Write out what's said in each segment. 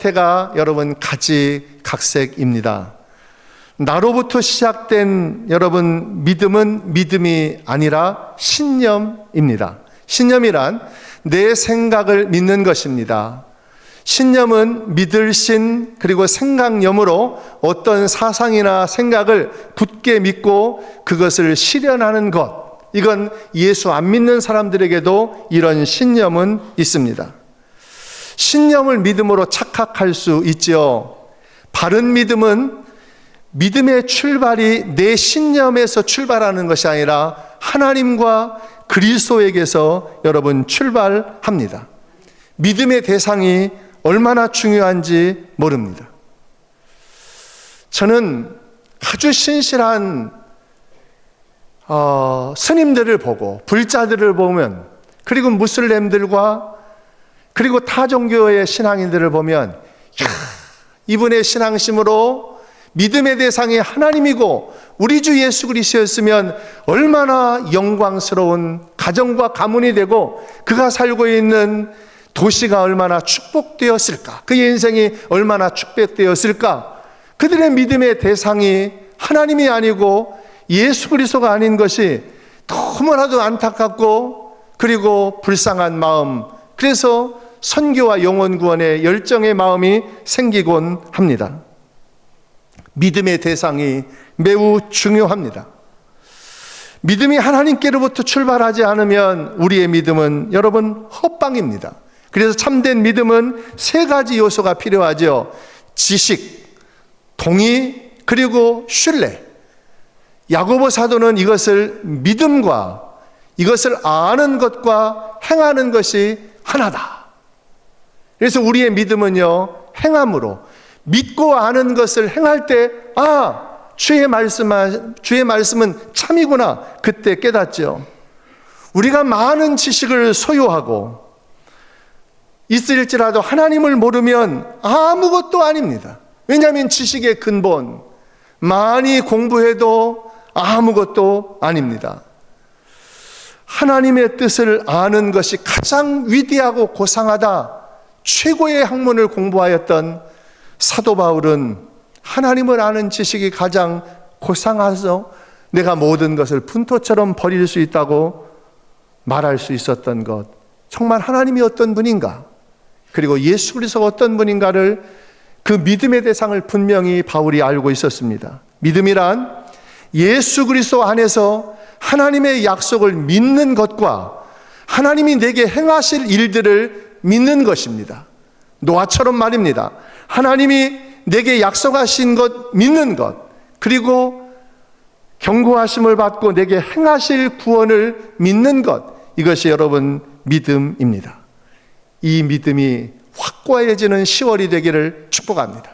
태가 여러분 가지각색입니다. 나로부터 시작된 여러분 믿음은 믿음이 아니라 신념입니다. 신념이란 내 생각을 믿는 것입니다. 신념은 믿을 신 그리고 생각념으로 어떤 사상이나 생각을 굳게 믿고 그것을 실현하는 것. 이건 예수 안 믿는 사람들에게도 이런 신념은 있습니다. 신념을 믿음으로 착각할 수 있지요. 바른 믿음은 믿음의 출발이 내 신념에서 출발하는 것이 아니라 하나님과 그리스도에게서 여러분 출발합니다. 믿음의 대상이 얼마나 중요한지 모릅니다. 저는 아주 신실한 스님들을 보고 불자들을 보면, 그리고 무슬림들과 그리고 타 종교의 신앙인들을 보면, 이분의 신앙심으로 믿음의 대상이 하나님이고 우리 주 예수 그리스도였으면 얼마나 영광스러운 가정과 가문이 되고 그가 살고 있는 도시가 얼마나 축복되었을까, 그의 인생이 얼마나 축복되었을까. 그들의 믿음의 대상이 하나님이 아니고 예수 그리스도가 아닌 것이 너무나도 안타깝고 그리고 불쌍한 마음, 그래서 선교와 영혼 구원의 열정의 마음이 생기곤 합니다. 믿음의 대상이 매우 중요합니다. 믿음이 하나님께로부터 출발하지 않으면 우리의 믿음은 여러분 헛방입니다. 그래서 참된 믿음은 세 가지 요소가 필요하죠. 지식, 동의, 그리고 신뢰. 야고보 사도는 이것을 믿음과 이것을 아는 것과 행하는 것이 하나다. 그래서 우리의 믿음은요, 행함으로 믿고 아는 것을 행할 때, 주의 말씀은 참이구나, 그때 깨닫죠. 우리가 많은 지식을 소유하고 있을지라도 하나님을 모르면 아무것도 아닙니다. 왜냐하면 지식의 근본, 많이 공부해도 아무것도 아닙니다. 하나님의 뜻을 아는 것이 가장 위대하고 고상하다. 최고의 학문을 공부하였던 사도 바울은 하나님을 아는 지식이 가장 고상해서 내가 모든 것을 분토처럼 버릴 수 있다고 말할 수 있었던 것. 정말 하나님이 어떤 분인가, 그리고 예수 그리스도가 어떤 분인가를, 그 믿음의 대상을 분명히 바울이 알고 있었습니다. 믿음이란 예수 그리스도 안에서 하나님의 약속을 믿는 것과 하나님이 내게 행하실 일들을 믿는 것입니다. 노아처럼 말입니다. 하나님이 내게 약속하신 것 믿는 것, 그리고 경고하심을 받고 내게 행하실 구원을 믿는 것, 이것이 여러분 믿음입니다. 이 믿음이 확고해지는 10월이 되기를 축복합니다.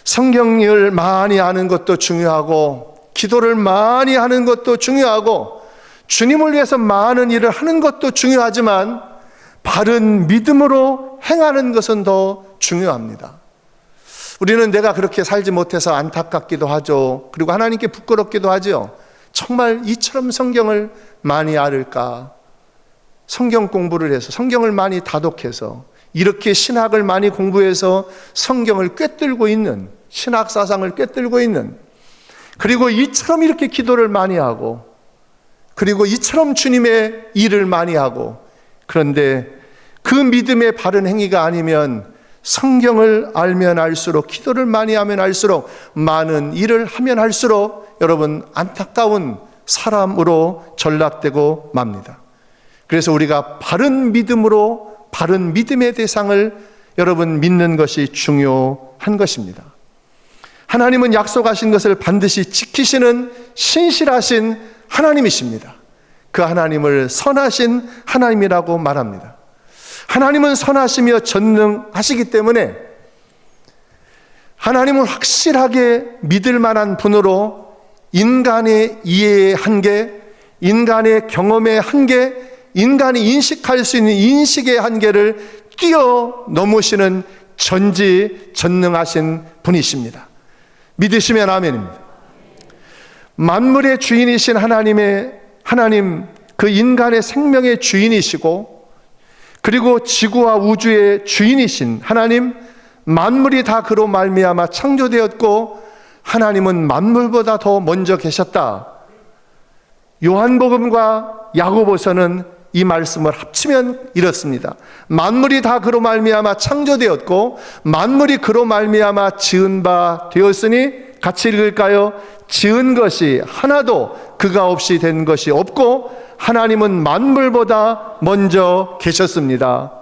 성경을 많이 아는 것도 중요하고 기도를 많이 하는 것도 중요하고 주님을 위해서 많은 일을 하는 것도 중요하지만 바른 믿음으로 행하는 것은 더 중요합니다. 우리는 내가 그렇게 살지 못해서 안타깝기도 하죠. 그리고 하나님께 부끄럽기도 하죠. 정말 이처럼 성경을 많이 알을까? 성경 공부를 해서, 성경을 많이 다독해서, 이렇게 신학을 많이 공부해서 성경을 꿰뚫고 있는, 신학 사상을 꿰뚫고 있는, 그리고 이처럼 이렇게 기도를 많이 하고, 그리고 이처럼 주님의 일을 많이 하고, 그런데 그 믿음의 바른 행위가 아니면 성경을 알면 알수록, 기도를 많이 하면 알수록, 많은 일을 하면 할수록 여러분 안타까운 사람으로 전락되고 맙니다. 그래서 우리가 바른 믿음으로, 바른 믿음의 대상을 여러분 믿는 것이 중요한 것입니다. 하나님은 약속하신 것을 반드시 지키시는 신실하신 하나님이십니다. 그 하나님을 선하신 하나님이라고 말합니다. 하나님은 선하시며 전능하시기 때문에 하나님을 확실하게 믿을 만한 분으로 인간의 이해의 한계, 인간의 경험의 한계, 인간이 인식할 수 있는 인식의 한계를 뛰어넘으시는 전지전능하신 분이십니다. 믿으시면 아멘입니다. 만물의 주인이신 하나님, 그 인간의 생명의 주인이시고 그리고 지구와 우주의 주인이신 하나님, 만물이 다 그로 말미암아 창조되었고 하나님은 만물보다 더 먼저 계셨다. 요한복음과 야고보서는 이 말씀을 합치면 이렇습니다. 만물이 다 그로 말미암아 창조되었고 만물이 그로 말미암아 지은 바 되었으니, 같이 읽을까요? 지은 것이 하나도 그가 없이 된 것이 없고 하나님은 만물보다 먼저 계셨습니다.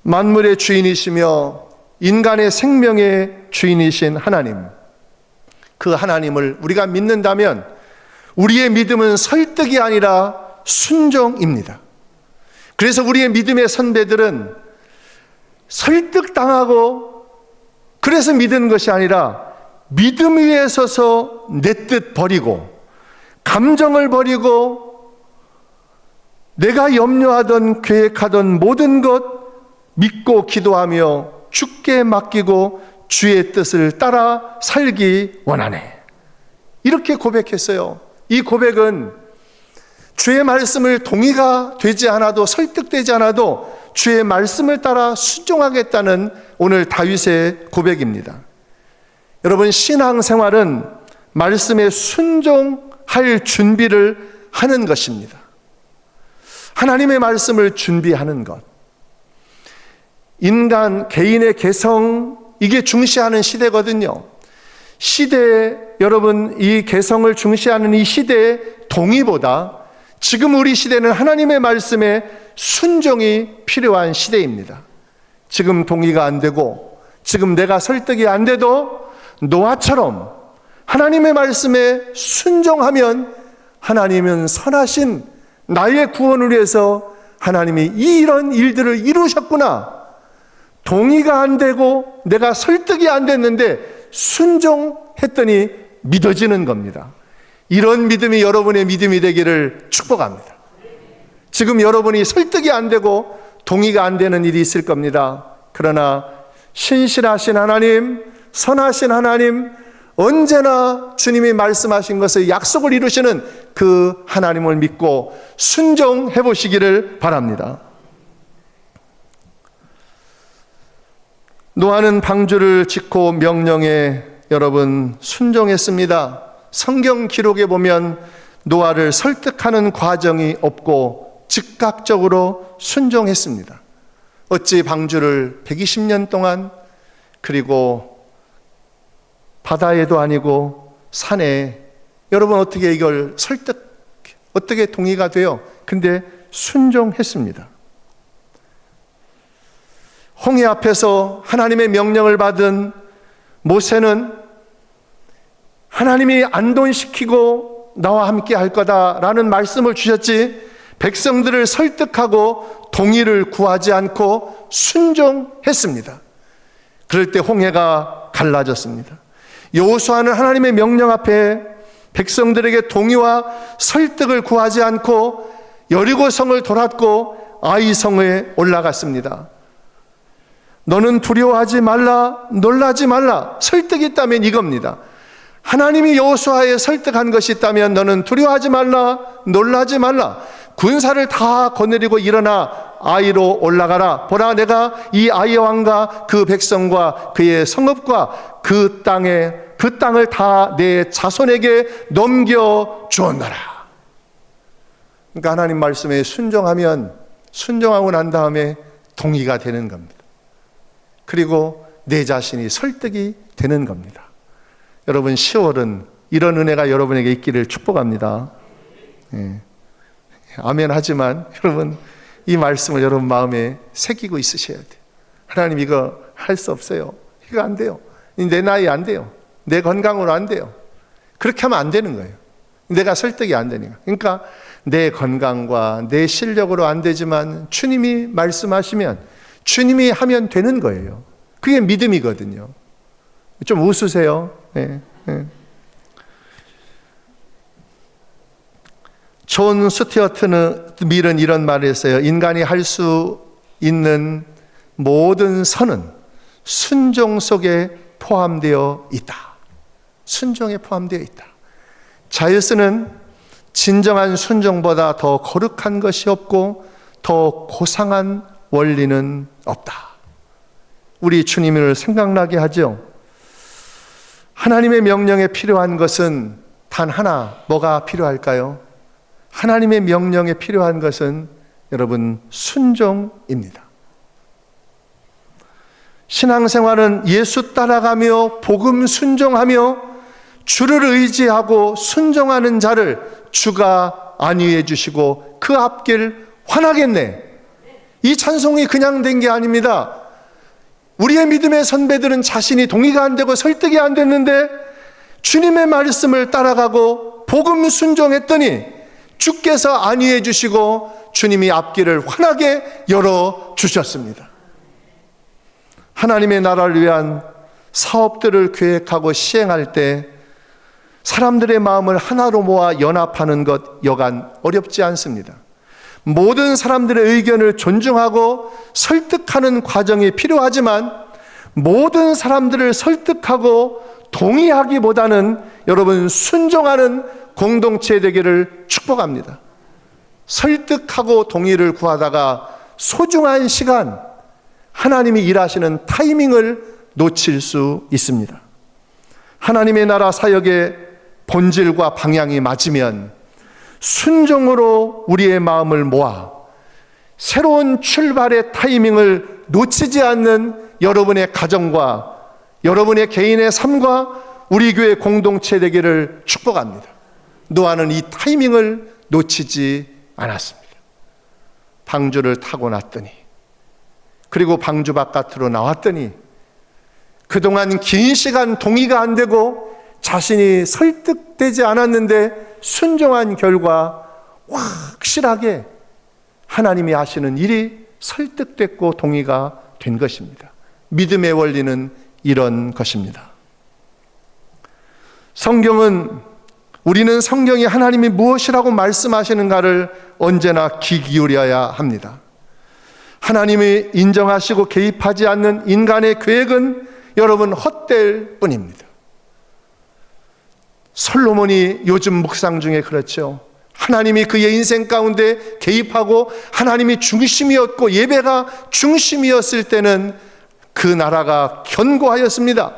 만물의 주인이시며 인간의 생명의 주인이신 하나님, 그 하나님을 우리가 믿는다면 우리의 믿음은 설득이 아니라 순종입니다. 그래서 우리의 믿음의 선배들은 설득당하고 그래서 믿은 것이 아니라 믿음 위에 서서 내 뜻 버리고 감정을 버리고 내가 염려하던 계획하던 모든 것 믿고 기도하며 주께 맡기고 주의 뜻을 따라 살기 원하네. 이렇게 고백했어요. 이 고백은 주의 말씀을 동의가 되지 않아도, 설득되지 않아도 주의 말씀을 따라 순종하겠다는 오늘 다윗의 고백입니다. 여러분, 신앙생활은 말씀에 순종할 준비를 하는 것입니다. 하나님의 말씀을 준비하는 것. 인간, 개인의 개성, 이게 중시하는 시대거든요. 시대에, 여러분, 이 개성을 중시하는 이 시대의 동의보다 지금 우리 시대는 하나님의 말씀에 순종이 필요한 시대입니다. 지금 동의가 안 되고 지금 내가 설득이 안 돼도 노아처럼 하나님의 말씀에 순종하면 하나님은 선하신 나의 구원을 위해서 하나님이 이런 일들을 이루셨구나. 동의가 안 되고 내가 설득이 안 됐는데 순종했더니 믿어지는 겁니다. 이런 믿음이 여러분의 믿음이 되기를 축복합니다. 지금 여러분이 설득이 안 되고 동의가 안 되는 일이 있을 겁니다. 그러나 신실하신 하나님, 선하신 하나님, 언제나 주님이 말씀하신 것을 약속을 이루시는 그 하나님을 믿고 순종해 보시기를 바랍니다. 노아는 방주를 짓고 명령에 여러분 순종했습니다. 성경 기록에 보면 노아를 설득하는 과정이 없고 즉각적으로 순종했습니다. 어찌 방주를 120년 동안, 그리고 바다에도 아니고 산에, 여러분 어떻게 이걸 어떻게 동의가 돼요? 근데 순종했습니다. 홍해 앞에서 하나님의 명령을 받은 모세는 하나님이 안돈시키고 나와 함께 할 거다라는 말씀을 주셨지 백성들을 설득하고 동의를 구하지 않고 순종했습니다. 그럴 때 홍해가 갈라졌습니다. 여호수아는 하나님의 명령 앞에 백성들에게 동의와 설득을 구하지 않고 여리고성을 돌았고 아이성에 올라갔습니다. 너는 두려워하지 말라, 놀라지 말라. 설득이 있다면 이겁니다. 하나님이 여호수아에 설득한 것이 있다면 너는 두려워하지 말라, 놀라지 말라. 군사를 다 거느리고 일어나 아이로 올라가라. 보라, 내가 이 아이 왕과 그 백성과 그의 성읍과 그 땅을 다 내 자손에게 넘겨 주었노라. 그러니까 하나님 말씀에 순종하고 난 다음에 동의가 되는 겁니다. 그리고 내 자신이 설득이 되는 겁니다. 여러분, 10월은 이런 은혜가 여러분에게 있기를 축복합니다. 예. 아멘 하지만 여러분, 이 말씀을 여러분 마음에 새기고 있으셔야 돼요. 하나님, 이거 할 수 없어요. 이거 안 돼요. 내 나이 안 돼요. 내 건강으로 안 돼요. 그렇게 하면 안 되는 거예요. 내가 설득이 안 되니까. 그러니까 내 건강과 내 실력으로 안 되지만 주님이 말씀하시면, 주님이 하면 되는 거예요. 그게 믿음이거든요. 좀 웃으세요. 네, 네. 존 스튜어트 밀은 이런 말을 했어요. 인간이 할 수 있는 모든 선은 순종 속에 포함되어 있다. 순종에 포함되어 있다. 자유스는 진정한 순종보다 더 거룩한 것이 없고 더 고상한 원리는 없다. 우리 주님을 생각나게 하죠. 하나님의 명령에 필요한 것은 단 하나, 뭐가 필요할까요? 하나님의 명령에 필요한 것은 여러분 순종입니다. 신앙생활은 예수 따라가며 복음 순종하며 주를 의지하고 순종하는 자를 주가 안위해 주시고 그 앞길 환하겠네. 이 찬송이 그냥 된 게 아닙니다. 우리의 믿음의 선배들은 자신이 동의가 안 되고 설득이 안 됐는데 주님의 말씀을 따라가고 복음 순종했더니 주께서 안위해 주시고 주님이 앞길을 환하게 열어주셨습니다. 하나님의 나라를 위한 사업들을 계획하고 시행할 때 사람들의 마음을 하나로 모아 연합하는 것 여간 어렵지 않습니다. 모든 사람들의 의견을 존중하고 설득하는 과정이 필요하지만 모든 사람들을 설득하고 동의하기보다는 여러분 순종하는 공동체 되기를 축복합니다. 설득하고 동의를 구하다가 소중한 시간, 하나님이 일하시는 타이밍을 놓칠 수 있습니다. 하나님의 나라 사역의 본질과 방향이 맞으면 순종으로 우리의 마음을 모아 새로운 출발의 타이밍을 놓치지 않는 여러분의 가정과 여러분의 개인의 삶과 우리 교회 공동체 되기를 축복합니다. 노아는 이 타이밍을 놓치지 않았습니다. 방주를 타고 났더니 그리고 방주 바깥으로 나왔더니 그동안 긴 시간 동의가 안 되고 자신이 설득되지 않았는데 순종한 결과 확실하게 하나님이 하시는 일이 설득됐고 동의가 된 것입니다. 믿음의 원리는 이런 것입니다. 우리는 성경이 하나님이 무엇이라고 말씀하시는가를 언제나 귀 기울여야 합니다. 하나님이 인정하시고 개입하지 않는 인간의 계획은 여러분 헛될 뿐입니다. 솔로몬이 요즘 묵상 중에 그렇죠. 하나님이 그의 인생 가운데 개입하고 하나님이 중심이었고 예배가 중심이었을 때는 그 나라가 견고하였습니다.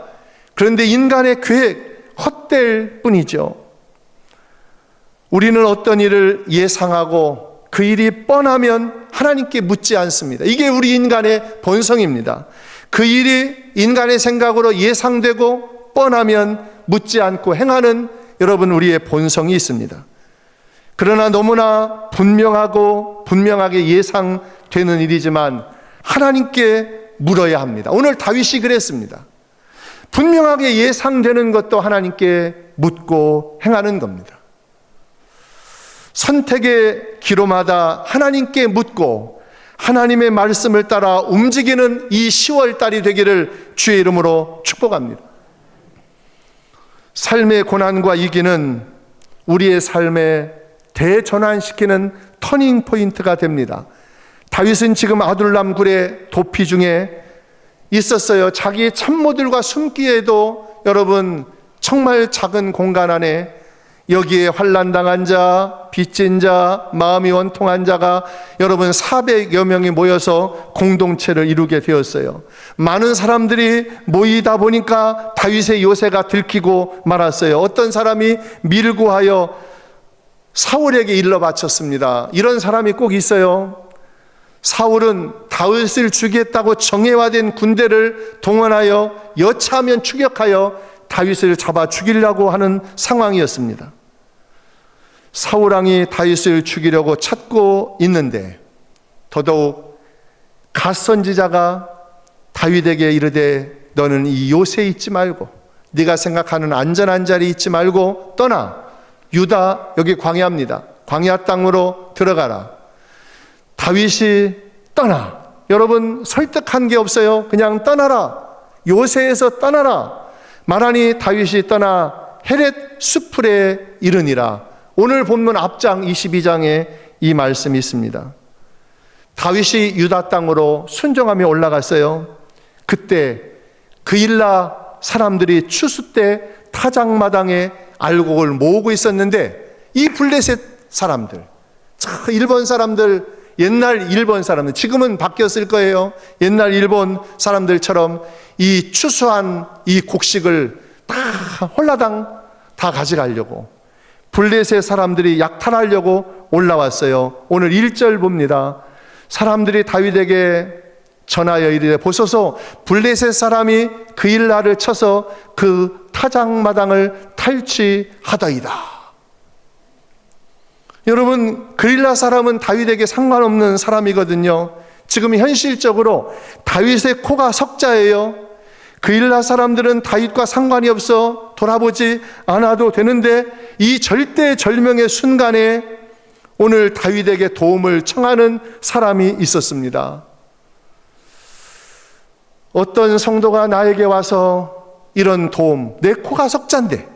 그런데 인간의 계획 헛될 뿐이죠. 우리는 어떤 일을 예상하고 그 일이 뻔하면 하나님께 묻지 않습니다. 이게 우리 인간의 본성입니다. 그 일이 인간의 생각으로 예상되고 뻔하면 묻지 않고 행하는 여러분 우리의 본성이 있습니다. 그러나 너무나 분명하게 예상되는 일이지만 하나님께 물어야 합니다. 오늘 다윗이 그랬습니다. 분명하게 예상되는 것도 하나님께 묻고 행하는 겁니다. 선택의 기로마다 하나님께 묻고 하나님의 말씀을 따라 움직이는 이 10월 달이 되기를 주의 이름으로 축복합니다. 삶의 고난과 위기는 우리의 삶에 대전환시키는 터닝 포인트가 됩니다. 다윗은 지금 아둘람 굴의 도피 중에 있었어요. 자기의 참모들과 숨기에도 여러분 정말 작은 공간 안에 여기에 환난당한 자, 빚진 자, 마음이 원통한 자가 여러분 400여 명이 모여서 공동체를 이루게 되었어요. 많은 사람들이 모이다 보니까 다윗의 요새가 들키고 말았어요. 어떤 사람이 밀고 하여 사울에게 일러 바쳤습니다. 이런 사람이 꼭 있어요. 사울은 다윗을 죽이겠다고 정예화된 군대를 동원하여 여차하면 추격하여 다윗을 잡아 죽이려고 하는 상황이었습니다. 사울왕이 다윗을 죽이려고 찾고 있는데 더더욱 갓 선지자가 다윗에게 이르되 너는 이 요새에 있지 말고 네가 생각하는 안전한 자리에 있지 말고 떠나 유다 여기 광야입니다. 광야 땅으로 들어가라. 다윗이 떠나. 여러분 설득한 게 없어요. 그냥 떠나라. 요새에서 떠나라. 말하니 다윗이 떠나 헤렛 수풀에 이르니라. 오늘 본문 앞장 22장에 이 말씀이 있습니다. 다윗이 유다 땅으로 순종하며 올라갔어요. 그때 그일라 사람들이 추수 때 타작마당에 알곡을 모으고 있었는데 이 블레셋 사람들, 일본 사람들 옛날 일본 사람들, 지금은 바뀌었을 거예요. 옛날 일본 사람들처럼 이 추수한 이 곡식을 다 홀라당 다 가져가려고 블레셋 사람들이 약탈하려고 올라왔어요. 오늘 1절 봅니다. 사람들이 다윗에게 전하여 이르되 보소서 블레셋 사람이 그일라를 쳐서 그 타작마당을 탈취하더이다. 여러분, 그일라 사람은 다윗에게 상관없는 사람이거든요. 지금 현실적으로 다윗의 코가 석자예요. 그일라 사람들은 다윗과 상관이 없어 돌아보지 않아도 되는데 이 절대절명의 순간에 오늘 다윗에게 도움을 청하는 사람이 있었습니다. 어떤 성도가 나에게 와서 이런 도움, 내 코가 석자인데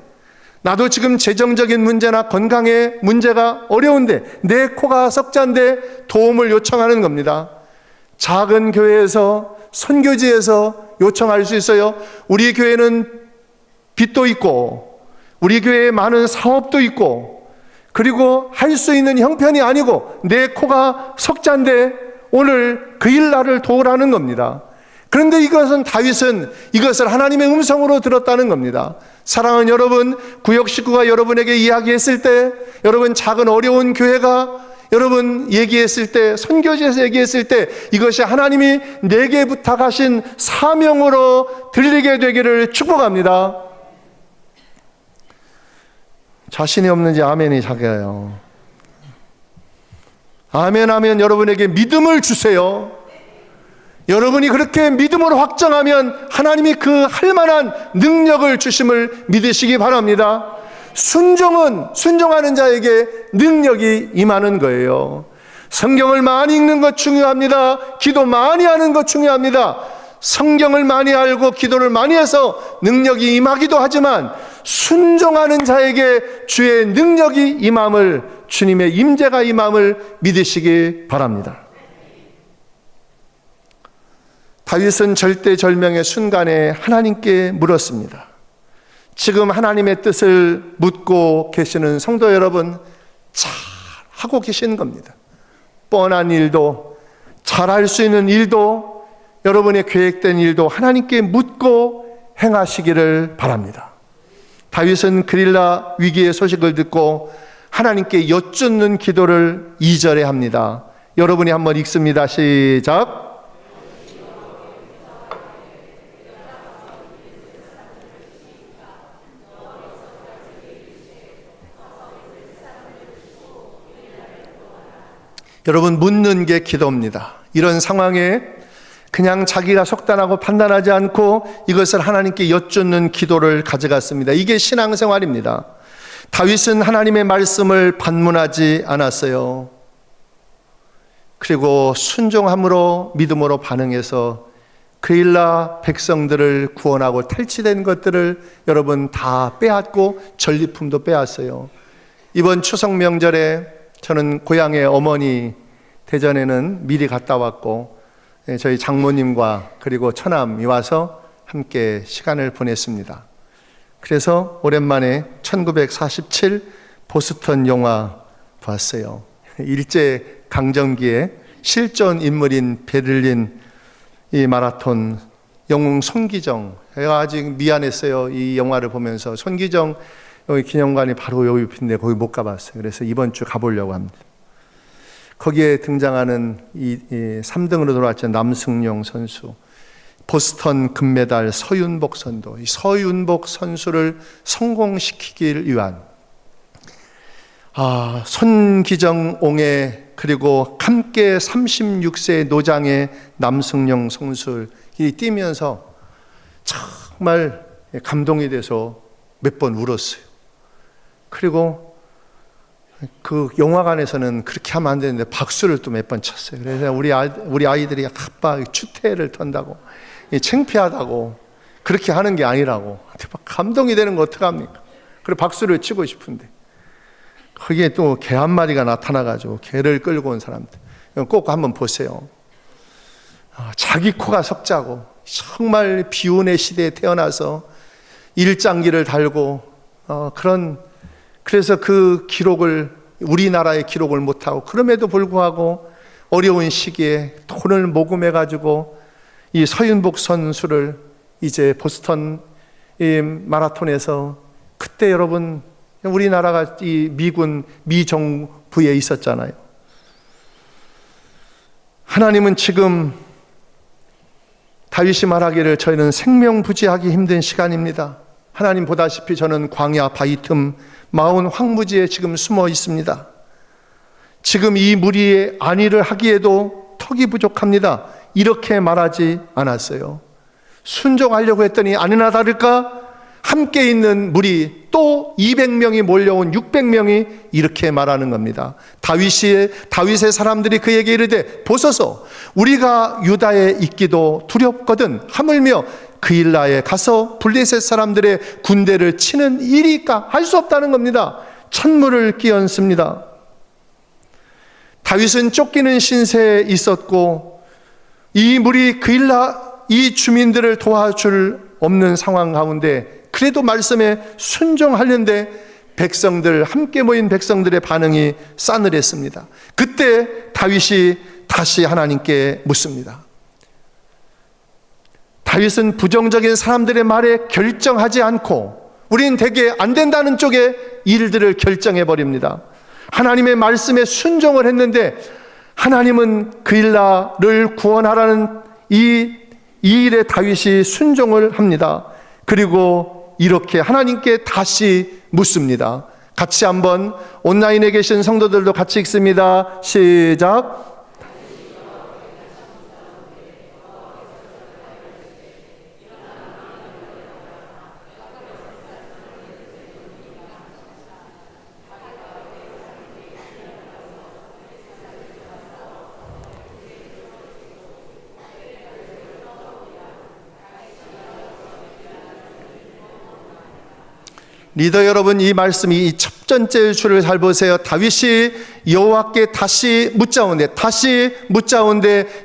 나도 지금 재정적인 문제나 건강의 문제가 어려운데 내 코가 석자인데 도움을 요청하는 겁니다. 작은 교회에서 선교지에서 요청할 수 있어요. 우리 교회는 빚도 있고 우리 교회에 많은 사업도 있고 그리고 할 수 있는 형편이 아니고 내 코가 석자인데 오늘 그일라를 도우라는 겁니다. 그런데 다윗은 이것을 하나님의 음성으로 들었다는 겁니다. 사랑하는 여러분, 구역 식구가 여러분에게 이야기했을 때, 여러분 작은 어려운 교회가 여러분 얘기했을 때, 선교지에서 얘기했을 때 이것이 하나님이 내게 부탁하신 사명으로 들리게 되기를 축복합니다. 자신이 없는지 아멘이 작아요. 아멘 하면 여러분에게 믿음을 주세요. 여러분이 그렇게 믿음으로 확정하면 하나님이 그 할 만한 능력을 주심을 믿으시기 바랍니다. 순종하는 자에게 능력이 임하는 거예요. 성경을 많이 읽는 것 중요합니다. 기도 많이 하는 것 중요합니다. 성경을 많이 알고 기도를 많이 해서 능력이 임하기도 하지만 순종하는 자에게 주의 능력이 임함을, 주님의 임재가 임함을 믿으시기 바랍니다. 다윗은 절대절명의 순간에 하나님께 물었습니다. 지금 하나님의 뜻을 묻고 계시는 성도 여러분, 잘 하고 계시는 겁니다. 뻔한 일도, 잘할 수 있는 일도, 여러분의 계획된 일도 하나님께 묻고 행하시기를 바랍니다. 다윗은 그릴라 위기의 소식을 듣고 하나님께 여쭙는 기도를 2절에 합니다. 여러분이 한번 읽습니다. 시작. 여러분, 묻는 게 기도입니다. 이런 상황에 그냥 자기가 속단하고 판단하지 않고 이것을 하나님께 여쭙는 기도를 가져갔습니다. 이게 신앙생활입니다. 다윗은 하나님의 말씀을 반문하지 않았어요. 그리고 순종함으로 믿음으로 반응해서 그일라 백성들을 구원하고 탈취된 것들을 여러분 다 빼앗고 전리품도 빼앗어요. 이번 추석 명절에 저는 고향의 어머니 대전에는 미리 갔다 왔고 저희 장모님과 그리고 처남이 와서 함께 시간을 보냈습니다. 그래서 오랜만에 1947 보스턴 영화 봤어요. 일제 강점기에 실존 인물인 베를린 이 마라톤 영웅 손기정, 제가 아직 미안했어요. 이 영화를 보면서 손기정 여기 기념관이 바로 여기 옆인데 거기 못 가봤어요. 그래서 이번 주 가보려고 합니다. 거기에 등장하는 이 3등으로 돌아왔던 남승용 선수, 보스턴 금메달 서윤복 선수, 이 서윤복 선수를 성공시키기 위한 손기정 옹의 그리고 함께 36세 노장의 남승용 선수를 뛰면서 정말 감동이 돼서 몇 번 울었어요. 그리고 그 영화관에서는 그렇게 하면 안 되는데 박수를 또 몇 번 쳤어요. 그래서 우리 아이들이 아빠 추태를 턴다고, 창피하다고 그렇게 하는 게 아니라고, 감동이 되는 거 어떡합니까? 그리고 박수를 치고 싶은데 거기에 또 개 한 마리가 나타나가지고 개를 끌고 온 사람들 꼭 한번 보세요. 자기 코가 석자고 정말 비운의 시대에 태어나서 일장기를 달고 그래서 그 기록을, 우리나라의 기록을 못하고 그럼에도 불구하고 어려운 시기에 돈을 모금해 가지고 이 서윤복 선수를 이제 보스턴 이 마라톤에서, 그때 여러분 우리나라가 이 미군 미정부에 있었잖아요. 하나님은 지금 다윗이 말하기를 저희는 생명부지하기 힘든 시간입니다. 하나님 보다시피 저는 광야 바위 틈 마온 황무지에 지금 숨어 있습니다. 지금 이 무리의 안위를 하기에도 턱이 부족합니다. 이렇게 말하지 않았어요. 순종하려고 했더니 아니나 다를까 함께 있는 무리 또 200명이 몰려온 600명이 이렇게 말하는 겁니다. 다윗의 사람들이 그에게 이르되 보소서, 우리가 유다에 있기도 두렵거든 하물며 그일라에 가서 블레셋 사람들의 군대를 치는 일이까 할 수 없다는 겁니다. 찬물을 끼얹습니다. 다윗은 쫓기는 신세에 있었고 이 무리 그일라 이 주민들을 도와줄 없는 상황 가운데 그래도 말씀에 순종하려는데 백성들, 함께 모인 백성들의 반응이 싸늘했습니다. 그때 다윗이 다시 하나님께 묻습니다. 다윗은 부정적인 사람들의 말에 결정하지 않고 우린 대개 안 된다는 쪽에 일들을 결정해 버립니다. 하나님의 말씀에 순종을 했는데 하나님은 그일라를 구원하라는 이 일에 다윗이 순종을 합니다. 그리고 이렇게 하나님께 다시 묻습니다. 같이 한번 온라인에 계신 성도들도 같이 읽습니다. 시작. 리더 여러분, 이 말씀이 이 첫 번째 줄을 잘 보세요. 다윗이 여호와께 다시 묻자온데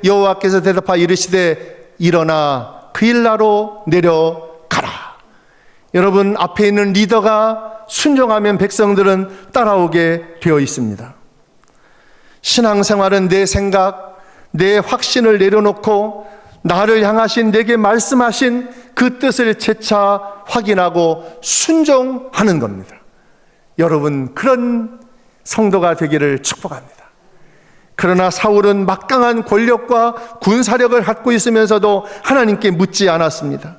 여호와께서 대답하여 이르시되 일어나 그일라로 내려가라. 여러분, 앞에 있는 리더가 순종하면 백성들은 따라오게 되어 있습니다. 신앙생활은 내 생각, 내 확신을 내려놓고 나를 향하신 내게 말씀하신 그 뜻을 재차 확인하고 순종하는 겁니다. 여러분, 그런 성도가 되기를 축복합니다. 그러나 사울은 막강한 권력과 군사력을 갖고 있으면서도 하나님께 묻지 않았습니다.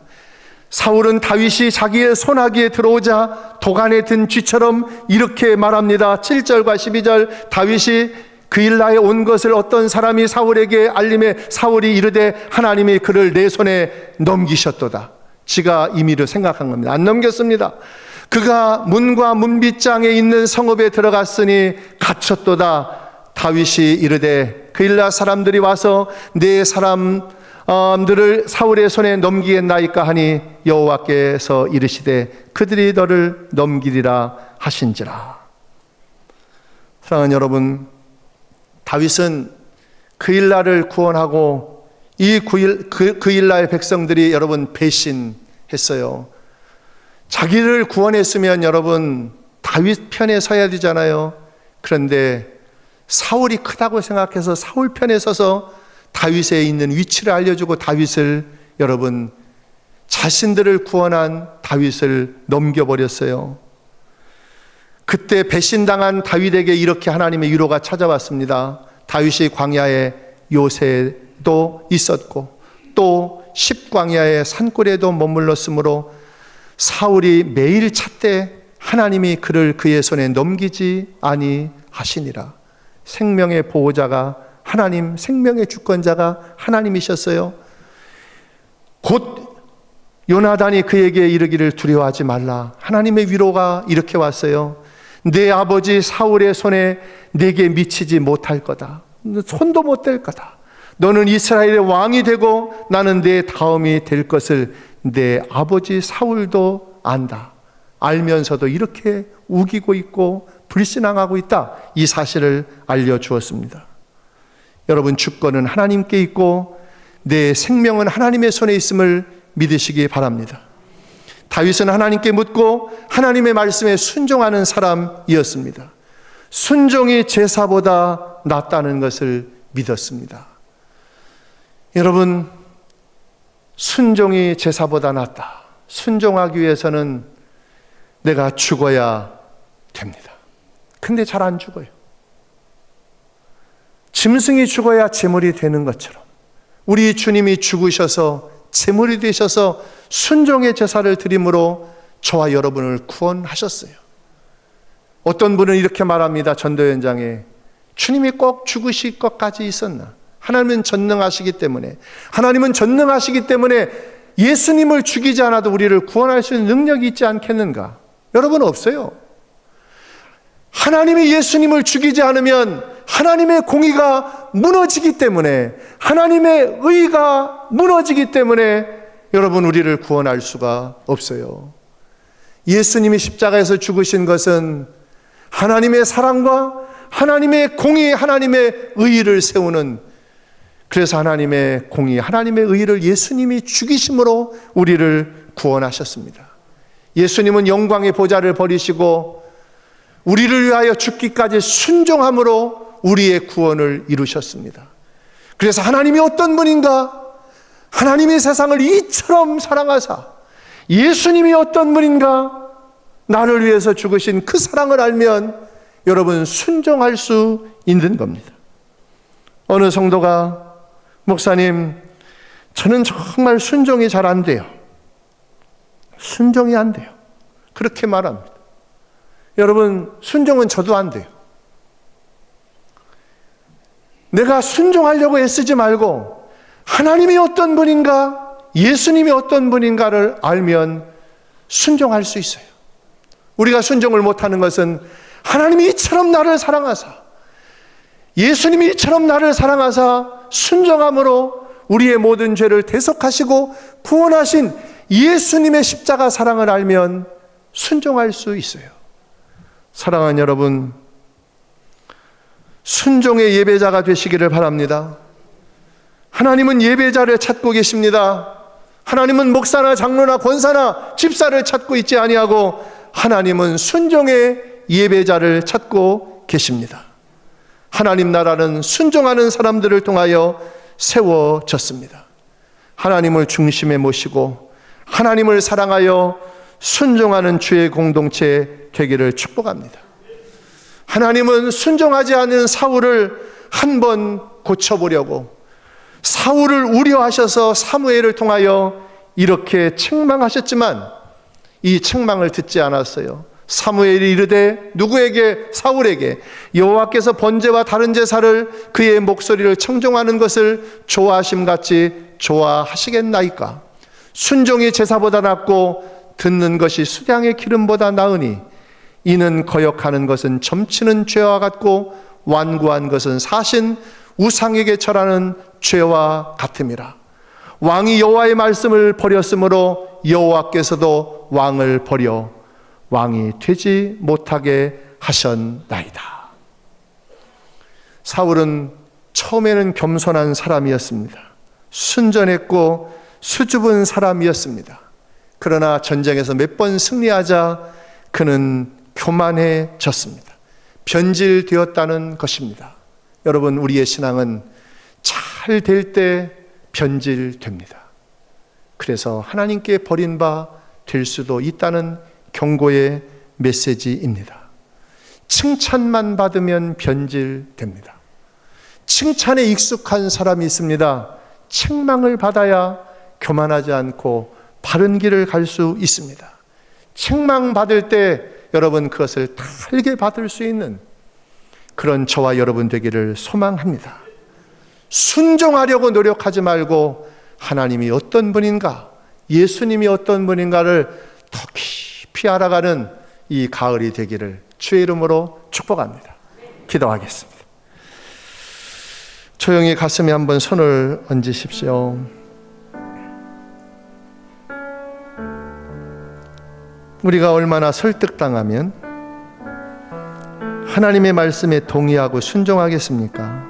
사울은 다윗이 자기의 손아귀에 들어오자 도간에 든 쥐처럼 이렇게 말합니다. 7절과 12절, 다윗이 그일라에 온 것을 어떤 사람이 사울에게 알림해 사울이 이르되 하나님이 그를 내 손에 넘기셨도다. 지가 임의로 생각한 겁니다. 안 넘겼습니다. 그가 문과 문빗장에 있는 성읍에 들어갔으니 갇혔도다. 다윗이 이르되 그일라 사람들이 와서 내 사람들을 사울의 손에 넘기겠나이까 하니 여호와께서 이르시되 그들이 너를 넘기리라 하신지라. 사랑하는 여러분, 다윗은 그일라를 구원하고 이 그일라의 백성들이 여러분 배신했어요. 자기를 구원했으면 여러분 다윗 편에 서야 되잖아요. 그런데 사울이 크다고 생각해서 사울 편에 서서 다윗에 있는 위치를 알려주고 다윗을 여러분 자신들을 구원한 다윗을 넘겨버렸어요. 그때 배신당한 다윗에게 이렇게 하나님의 위로가 찾아왔습니다. 다윗이 광야에 요새도 있었고 또 십광야의 산골에도 머물렀으므로 사울이 매일 찾되 하나님이 그를 그의 손에 넘기지 아니하시니라. 생명의 보호자가 하나님, 생명의 주권자가 하나님이셨어요. 곧 요나단이 그에게 이르기를 두려워하지 말라. 하나님의 위로가 이렇게 왔어요. 내 아버지 사울의 손에 내게 미치지 못할 거다. 손도 못 댈 거다. 너는 이스라엘의 왕이 되고 나는 내 다음이 될 것을 내 아버지 사울도 안다. 알면서도 이렇게 우기고 있고 불신앙하고 있다. 이 사실을 알려주었습니다. 여러분, 주권은 하나님께 있고 내 생명은 하나님의 손에 있음을 믿으시기 바랍니다. 다윗은 하나님께 묻고 하나님의 말씀에 순종하는 사람이었습니다. 순종이 제사보다 낫다는 것을 믿었습니다. 여러분, 순종이 제사보다 낫다. 순종하기 위해서는 내가 죽어야 됩니다. 근데 잘 안 죽어요. 짐승이 죽어야 제물이 되는 것처럼 우리 주님이 죽으셔서 제물이 되셔서 순종의 제사를 드림으로 저와 여러분을 구원하셨어요. 어떤 분은 이렇게 말합니다. 전도 현장에 주님이 꼭 죽으실 것까지 있었나? 하나님은 전능하시기 때문에 예수님을 죽이지 않아도 우리를 구원할 수 있는 능력이 있지 않겠는가? 여러분, 없어요. 하나님이 예수님을 죽이지 않으면 하나님의 공의가 무너지기 때문에, 하나님의 의가 무너지기 때문에 여러분, 우리를 구원할 수가 없어요. 예수님이 십자가에서 죽으신 것은 하나님의 사랑과 하나님의 공의, 하나님의 의를 세우는, 그래서 하나님의 공의, 하나님의 의를 예수님이 죽이심으로 우리를 구원하셨습니다. 예수님은 영광의 보좌를 버리시고 우리를 위하여 죽기까지 순종함으로 우리의 구원을 이루셨습니다. 그래서 하나님이 어떤 분인가? 하나님이 세상을 이처럼 사랑하사 예수님이 어떤 분인가? 나를 위해서 죽으신 그 사랑을 알면 여러분, 순종할 수 있는 겁니다. 어느 성도가, 목사님, 저는 정말 순종이 잘 안 돼요. 순종이 안 돼요. 그렇게 말합니다. 여러분, 순종은 저도 안 돼요. 내가 순종하려고 애쓰지 말고 하나님이 어떤 분인가, 예수님이 어떤 분인가를 알면 순종할 수 있어요. 우리가 순종을 못하는 것은 하나님이 이처럼 나를 사랑하사, 예수님이 이처럼 나를 사랑하사 순종함으로 우리의 모든 죄를 대속하시고 구원하신 예수님의 십자가 사랑을 알면 순종할 수 있어요. 사랑하는 여러분, 순종의 예배자가 되시기를 바랍니다. 하나님은 예배자를 찾고 계십니다. 하나님은 목사나 장로나 권사나 집사를 찾고 있지 아니하고 하나님은 순종의 예배자를 찾고 계십니다. 하나님 나라는 순종하는 사람들을 통하여 세워졌습니다. 하나님을 중심에 모시고 하나님을 사랑하여 순종하는 주의 공동체 되기를 축복합니다. 하나님은 순종하지 않은 사울을 한번 고쳐보려고 사울을 우려하셔서 사무엘을 통하여 이렇게 책망하셨지만 이 책망을 듣지 않았어요. 사무엘이 이르되 누구에게? 사울에게 여호와께서 번제와 다른 제사를 그의 목소리를 청종하는 것을 좋아하심같이 좋아하시겠나이까? 순종이 제사보다 낫고 듣는 것이 수량의 기름보다 나으니 이는 거역하는 것은 점치는 죄와 같고 완고한 것은 사신 우상에게 절하는 죄와 같음이라. 왕이 여호와의 말씀을 버렸으므로 여호와께서도 왕을 버려 왕이 되지 못하게 하셨나이다. 사울은 처음에는 겸손한 사람이었습니다. 순전했고 수줍은 사람이었습니다. 그러나 전쟁에서 몇 번 승리하자 그는 교만해졌습니다. 변질되었다는 것입니다. 여러분, 우리의 신앙은 잘 될 때 변질됩니다. 그래서 하나님께 버린 바 될 수도 있다는 경고의 메시지입니다. 칭찬만 받으면 변질됩니다. 칭찬에 익숙한 사람이 있습니다. 책망을 받아야 교만하지 않고 바른 길을 갈 수 있습니다. 책망 받을 때 여러분 그것을 달게 받을 수 있는 그런 저와 여러분 되기를 소망합니다. 순종하려고 노력하지 말고 하나님이 어떤 분인가, 예수님이 어떤 분인가를 더 깊이 알아가는 이 가을이 되기를 주의 이름으로 축복합니다. 기도하겠습니다. 조용히 가슴에 한번 손을 얹으십시오. 우리가 얼마나 설득당하면 하나님의 말씀에 동의하고 순종하겠습니까?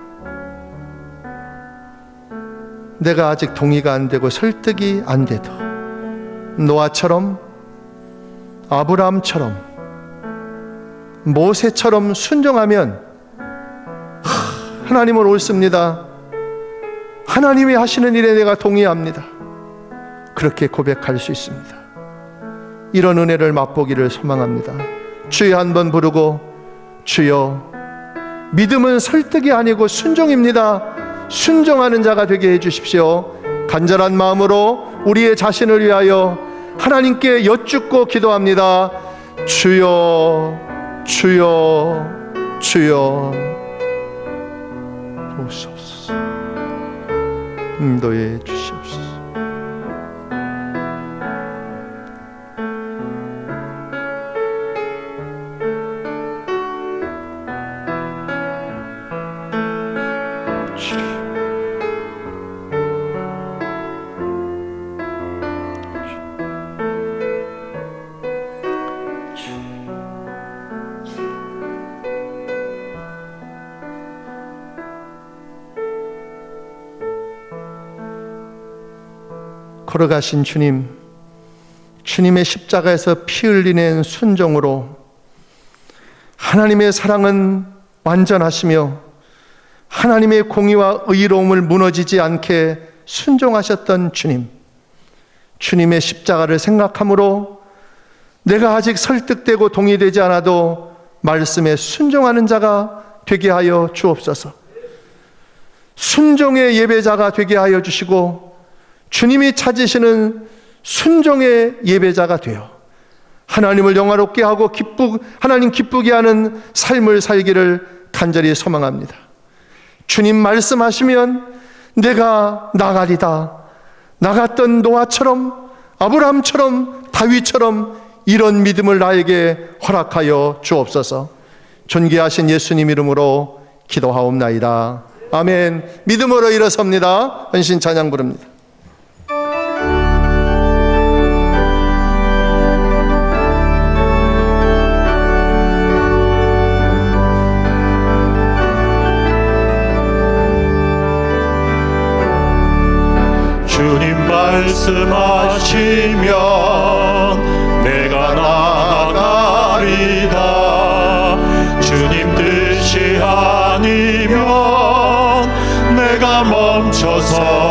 내가 아직 동의가 안 되고 설득이 안 돼도 노아처럼, 아브라함처럼, 모세처럼 순종하면 하나님은 옳습니다. 하나님이 하시는 일에 내가 동의합니다. 그렇게 고백할 수 있습니다. 이런 은혜를 맛보기를 소망합니다. 주여 한번 부르고, 주여, 믿음은 설득이 아니고 순종입니다. 순종하는 자가 되게 해주십시오. 간절한 마음으로 우리의 자신을 위하여 하나님께 여쭙고 기도합니다. 주여, 주여, 주여, 오소서. 인도해 주시옵소서. 걸어가신 주님, 주님의 십자가에서 피 흘리는 순종으로 하나님의 사랑은 완전하시며 하나님의 공의와 의로움을 무너지지 않게 순종하셨던 주님, 주님의 십자가를 생각함으로 내가 아직 설득되고 동의되지 않아도 말씀에 순종하는 자가 되게 하여 주옵소서. 순종의 예배자가 되게 하여 주시고 주님이 찾으시는 순종의 예배자가 되어 하나님을 영화롭게 하고 하나님 기쁘게 하는 삶을 살기를 간절히 소망합니다. 주님 말씀하시면 내가 나가리다. 나갔던 노아처럼, 아브라함처럼, 다윗처럼 이런 믿음을 나에게 허락하여 주옵소서. 존귀하신 예수님 이름으로 기도하옵나이다. 아멘. 믿음으로 일어섭니다. 헌신 찬양 부릅니다. 주님 말씀하시면 내가 나아가리다. 주님 뜻이 아니면 내가 멈춰서리다.